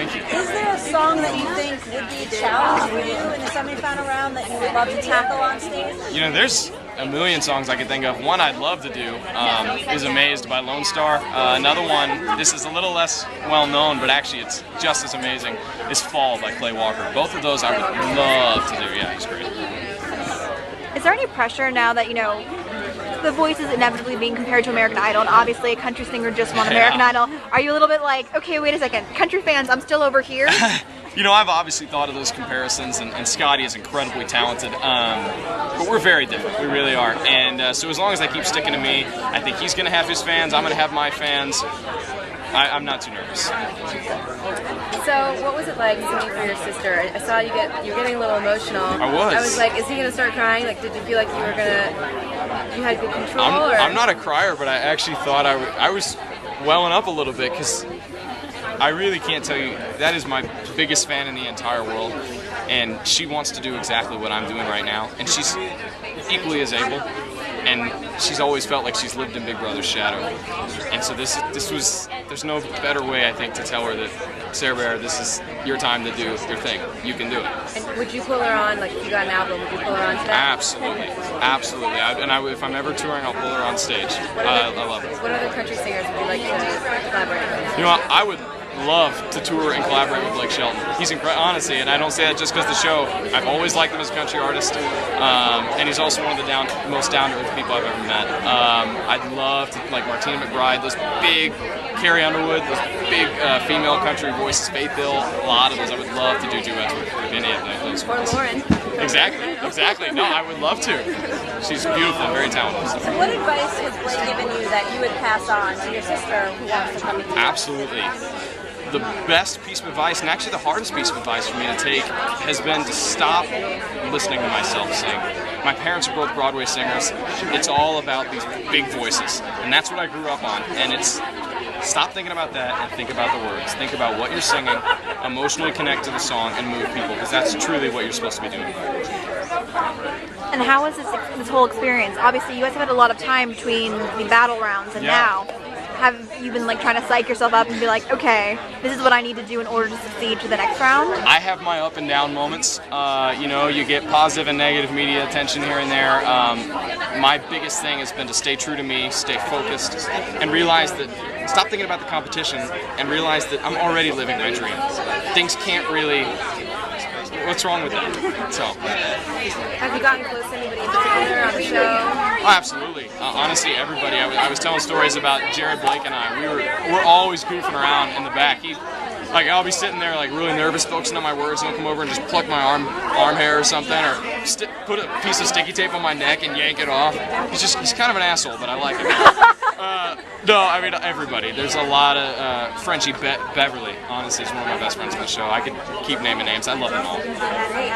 Thank you. Is there a song that you think would be a challenge for you in the semifinal round that you would love to tackle on stage? You know, there's a million songs I could think of. One I'd love to do is Amazed by Lone Star. Another one, this is a little less well known, but actually it's just as amazing, is Fall by Clay Walker. Both of those I would love to do. Yeah, he's great. Is there any pressure now that, you know, The Voice is inevitably being compared to American Idol, and obviously a country singer just won American Idol? Are you a little bit like, okay, wait a second, country fans, I'm still over here? You know, I've obviously thought of those comparisons, and Scotty is incredibly talented, but we're very different. We really are. And so as long as I keep sticking to me, I think he's going to have his fans, I'm going to have my fans. I'm not too nervous. So, what was it like singing for your sister? I saw you're getting a little emotional. I was. I was like, is he gonna start crying? Like, did you feel like you had good control? I'm not a crier, but I actually thought I was welling up a little bit, because I really can't tell you, that is my biggest fan in the entire world, and she wants to do exactly what I'm doing right now, and she's equally as able. And she's always felt like she's lived in Big Brother's shadow. And so there's no better way, I think, to tell her that, Sarah Bear, this is your time to do your thing. You can do it. And would you pull her on, like if you got an album, would you pull her on to that? Absolutely. Absolutely. If I'm ever touring, I'll pull her on stage. I love it. What other country singers would you like to collaborate with? You know, I would love to tour and collaborate with Blake Shelton. He's incredible, honestly, and I don't say that just because of the show. I've always liked him as a country artist, and he's also one of the most down-to-earth people I've ever met. I'd love to, like Martina McBride, those big, Carrie Underwood, those big female country voices, Faith Hill, a lot of those. I would love to do duets with any of those. Or Lauren. Exactly. No, I would love to. She's beautiful, very talented. So what advice has Blake given you that you would pass on to your sister who wants to come to you? Absolutely. The best piece of advice, and actually the hardest piece of advice for me to take, has been to stop listening to myself sing. My parents are both Broadway singers. It's all about these big voices, and that's what I grew up on. And it's stop thinking about that and think about the words. Think about what you're singing, emotionally connect to the song, and move people, because that's truly what you're supposed to be doing. And how was this whole experience? Obviously, you guys have had a lot of time between the battle rounds and now. Have you been like trying to psych yourself up and be like, okay, this is what I need to do in order to succeed to the next round? I have my up and down moments. You know, you get positive and negative media attention here and there. My biggest thing has been to stay true to me, stay focused, and realize that, stop thinking about the competition and realize that I'm already living my dream. Things can't really, what's wrong with that? So. Have you gotten close to anybody in particular on the show? Oh, absolutely. Honestly, everybody. I was telling stories about Jared Blake and I. We're always goofing around in the back. I'll be sitting there like really nervous, focusing on my words, and he'll come over and just pluck my arm hair or something, or put a piece of sticky tape on my neck and yank it off. He's kind of an asshole, but I like it. No, I mean everybody. There's a lot of Frenchie Beverly. Honestly, is one of my best friends on the show. I could keep naming names. I love them all.